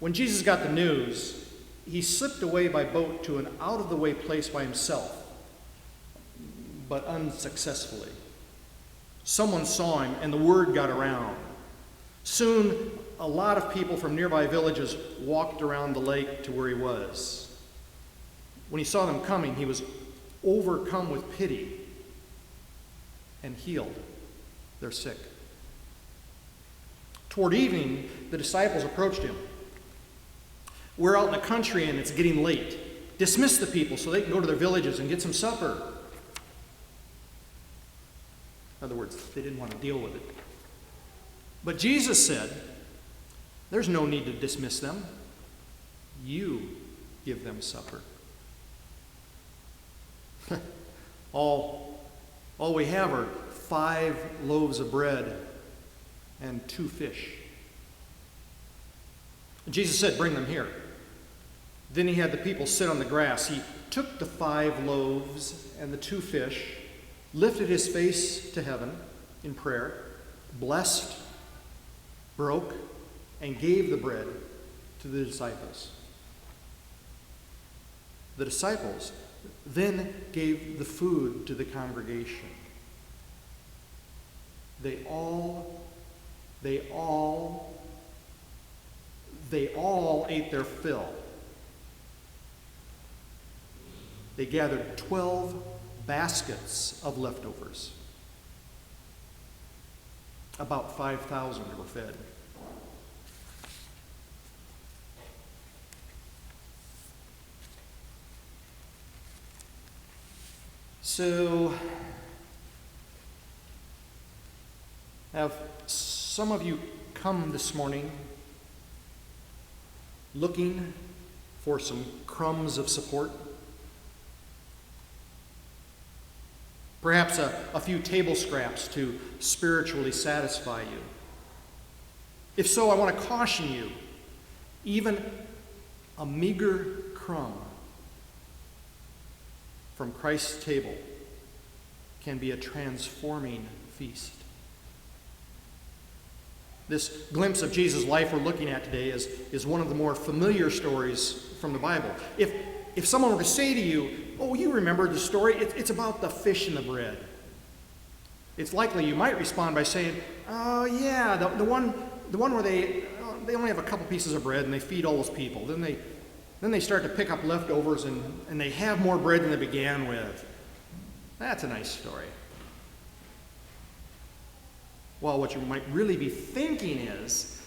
When Jesus got the news, he slipped away by boat to an out-of-the-way place by himself, but unsuccessfully. Someone saw him, and the word got around. Soon, a lot of people from nearby villages walked around the lake to where he was. When he saw them coming, he was overcome with pity and healed their sick. Toward evening, the disciples approached him. "We're out in the country and it's getting late. Dismiss the people so they can go to their villages and get some supper." In other words, they didn't want to deal with it. But Jesus said, "There's no need to dismiss them. You give them supper." All we have are 5 loaves of bread and 2 fish. And Jesus said, "Bring them here." Then he had the people sit on the grass. He took the 5 loaves and the 2 fish, lifted his face to heaven in prayer, blessed, broke, and gave the bread to the disciples. The disciples then gave the food to the congregation. They all ate their fill. They gathered 12 baskets of leftovers. About 5,000 were fed. So, have some of you come this morning looking for some crumbs of support? Perhaps a few table scraps to spiritually satisfy you. If so, I want to caution you, even a meager crumb from Christ's table can be a transforming feast. This glimpse of Jesus' life we're looking at today is one of the more familiar stories from the Bible. If someone were to say to you, "Oh, you remember the story? It's about the fish and the bread," it's likely you might respond by saying, "Oh, yeah, the one where they only have a couple pieces of bread and they feed all those people. Then they start to pick up leftovers and they have more bread than they began with. That's a nice story." Well, what you might really be thinking is,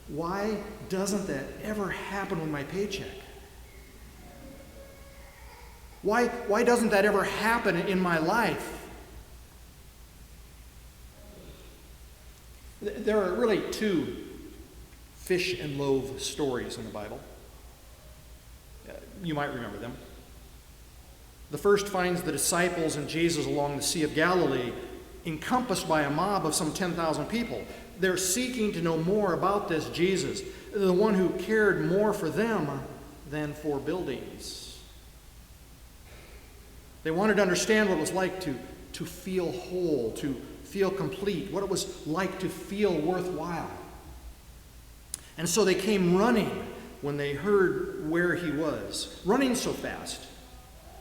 why doesn't that ever happen with my paycheck? Why doesn't that ever happen in my life? There are really 2 fish and loaf stories in the Bible. You might remember them. The first finds the disciples and Jesus along the Sea of Galilee, encompassed by a mob of some 10,000 people. They're seeking to know more about this Jesus, the one who cared more for them than for buildings. They wanted to understand what it was like to feel whole, to feel complete, what it was like to feel worthwhile. And so they came running when they heard where he was, running so fast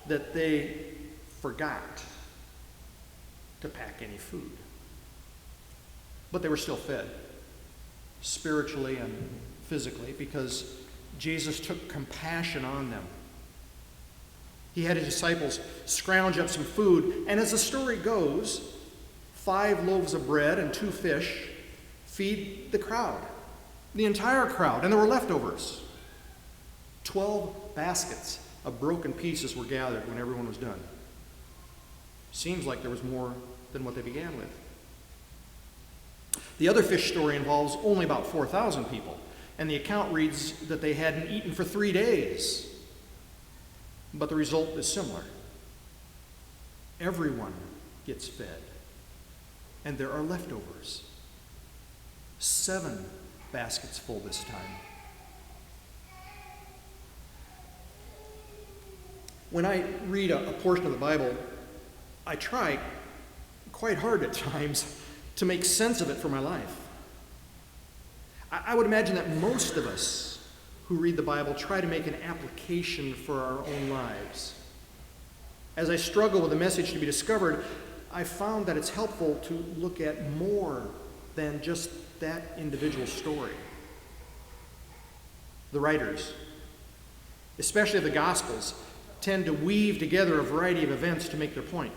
that they forgot to pack any food. But they were still fed, spiritually and physically, because Jesus took compassion on them. He had his disciples scrounge up some food, and as the story goes, 5 loaves of bread and 2 fish feed the crowd, the entire crowd, and there were leftovers. 12 baskets of broken pieces were gathered when everyone was done. Seems like there was more than what they began with. The other fish story involves only about 4,000 people, and the account reads that they hadn't eaten for 3 days. But the result is similar. Everyone gets fed, and there are leftovers. 7 baskets full this time. When I read a portion of the Bible, I try quite hard at times to make sense of it for my life. I would imagine that most of us who read the Bible try to make an application for our own lives. As I struggle with the message to be discovered, I found that it's helpful to look at more than just that individual story. The writers, especially of the Gospels, tend to weave together a variety of events to make their point,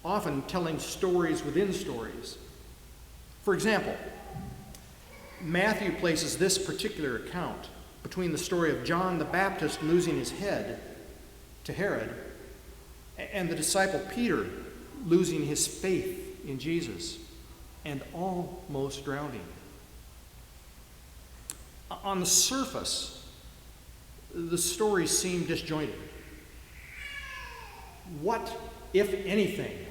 often telling stories within stories. For example, Matthew places this particular account between the story of John the Baptist losing his head to Herod and the disciple Peter losing his faith in Jesus and almost drowning. On the surface, the stories seem disjointed. What, if anything,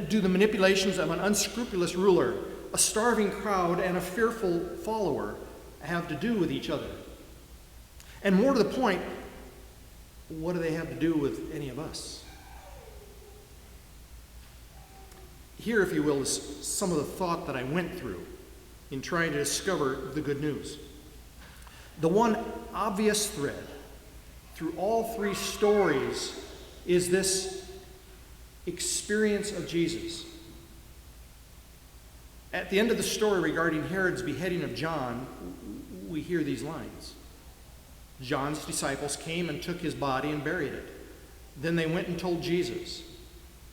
do the manipulations of an unscrupulous ruler, a starving crowd, and a fearful follower have to do with each other? And more to the point, what do they have to do with any of us? Here, if you will, is some of the thought that I went through in trying to discover the good news. The one obvious thread through all three stories is this experience of Jesus. At the end of the story regarding Herod's beheading of John, we hear these lines. John's disciples came and took his body and buried it. Then they went and told Jesus.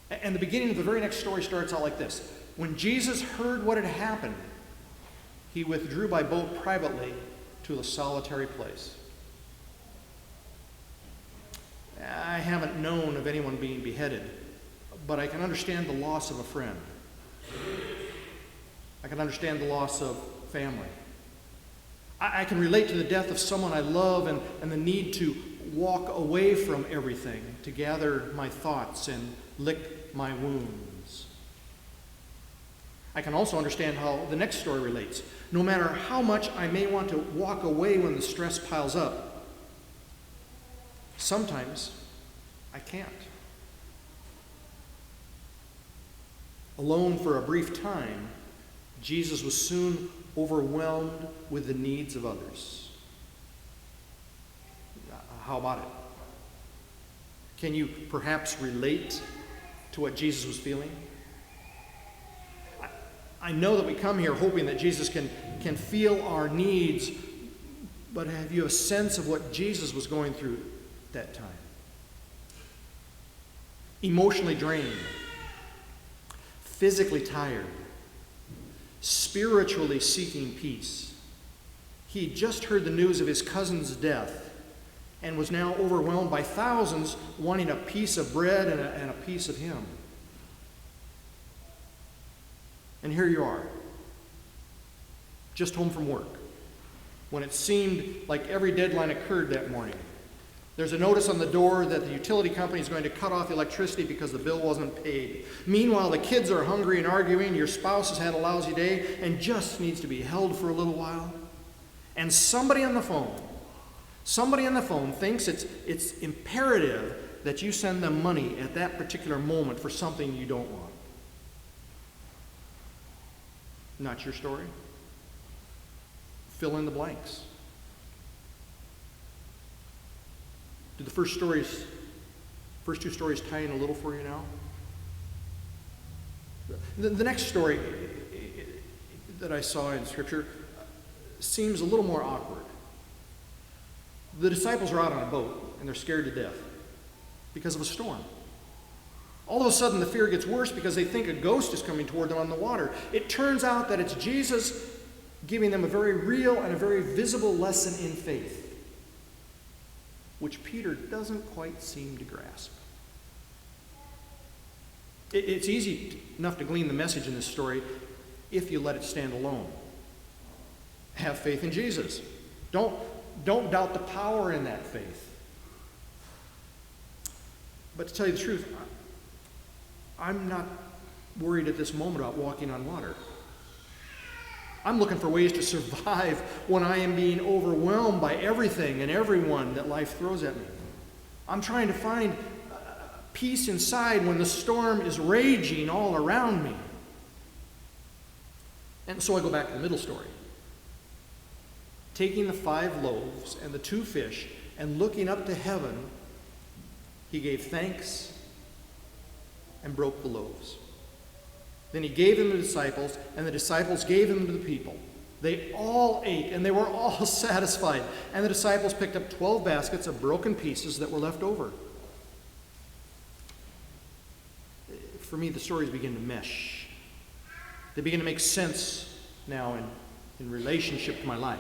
And the beginning of the very next story starts out like this. When Jesus heard what had happened, he withdrew by boat privately to a solitary place. I haven't known of anyone being beheaded, but I can understand the loss of a friend. I can understand the loss of family. I can relate to the death of someone I love and the need to walk away from everything to gather my thoughts and lick my wounds. I can also understand how the next story relates. No matter how much I may want to walk away when the stress piles up, sometimes I can't. Alone for a brief time, Jesus was soon overwhelmed with the needs of others. How about it? Can you perhaps relate to what Jesus was feeling? I know that we come here hoping that Jesus can feel our needs, but have you a sense of what Jesus was going through that time? Emotionally drained, physically tired, spiritually seeking peace. He had just heard the news of his cousin's death and was now overwhelmed by thousands wanting a piece of bread and a piece of him. And here you are, just home from work, when it seemed like every deadline occurred that morning. There's a notice on the door that the utility company is going to cut off electricity because the bill wasn't paid. Meanwhile, the kids are hungry and arguing, your spouse has had a lousy day and just needs to be held for a little while. And somebody on the phone thinks it's imperative that you send them money at that particular moment for something you don't want. Not your story. Fill in the blanks. Do the first two stories tie in a little for you now? The next story that I saw in Scripture seems a little more awkward. The disciples are out on a boat and they're scared to death because of a storm. All of a sudden, the fear gets worse because they think a ghost is coming toward them on the water. It turns out that it's Jesus giving them a very real and a very visible lesson in faith, which Peter doesn't quite seem to grasp. It's easy enough to glean the message in this story if you let it stand alone. Have faith in Jesus. Don't doubt the power in that faith. But to tell you the truth, I'm not worried at this moment about walking on water. I'm looking for ways to survive when I am being overwhelmed by everything and everyone that life throws at me. I'm trying to find peace inside when the storm is raging all around me. And so I go back to the middle story. taking the 5 loaves and the 2 fish and looking up to heaven, he gave thanks and broke the loaves. Then he gave them to the disciples, and the disciples gave them to the people. They all ate, and they were all satisfied. And the disciples picked up 12 baskets of broken pieces that were left over. For me, the stories begin to mesh. They begin to make sense now in relationship to my life.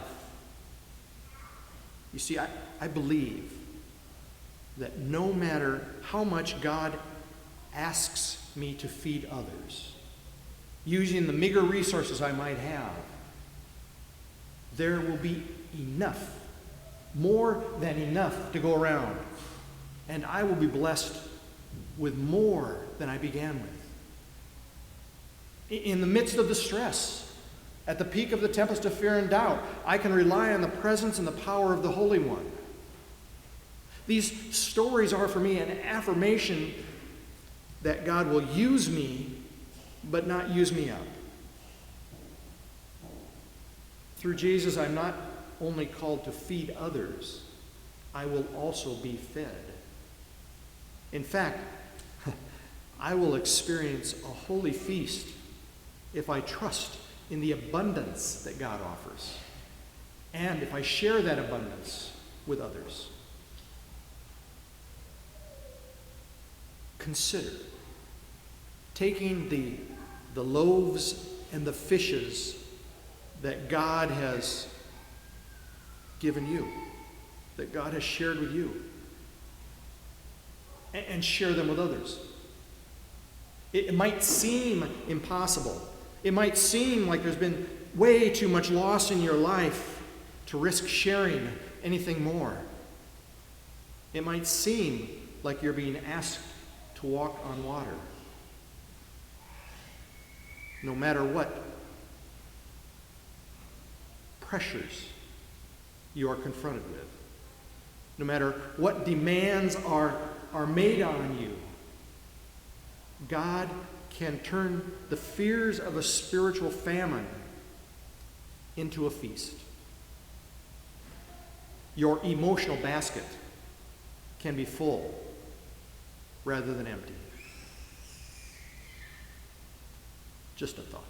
You see, I believe that no matter how much God asks me to feed others, using the meager resources I might have, there will be enough, more than enough to go around. And I will be blessed with more than I began with. In the midst of the stress, at the peak of the tempest of fear and doubt, I can rely on the presence and the power of the Holy One. These stories are for me an affirmation that God will use me, but not use me up. Through Jesus, I'm not only called to feed others, I will also be fed. In fact, I will experience a holy feast if I trust in the abundance that God offers, and if I share that abundance with others. Consider taking the loaves and the fishes that God has given you, that God has shared with you, and share them with others. It might seem impossible. It might seem like there's been way too much loss in your life to risk sharing anything more. It might seem like you're being asked to walk on water. No matter what pressures you are confronted with, no matter what demands are made on you, God can turn the fears of a spiritual famine into a feast. Your emotional basket can be full rather than empty. Just a thought.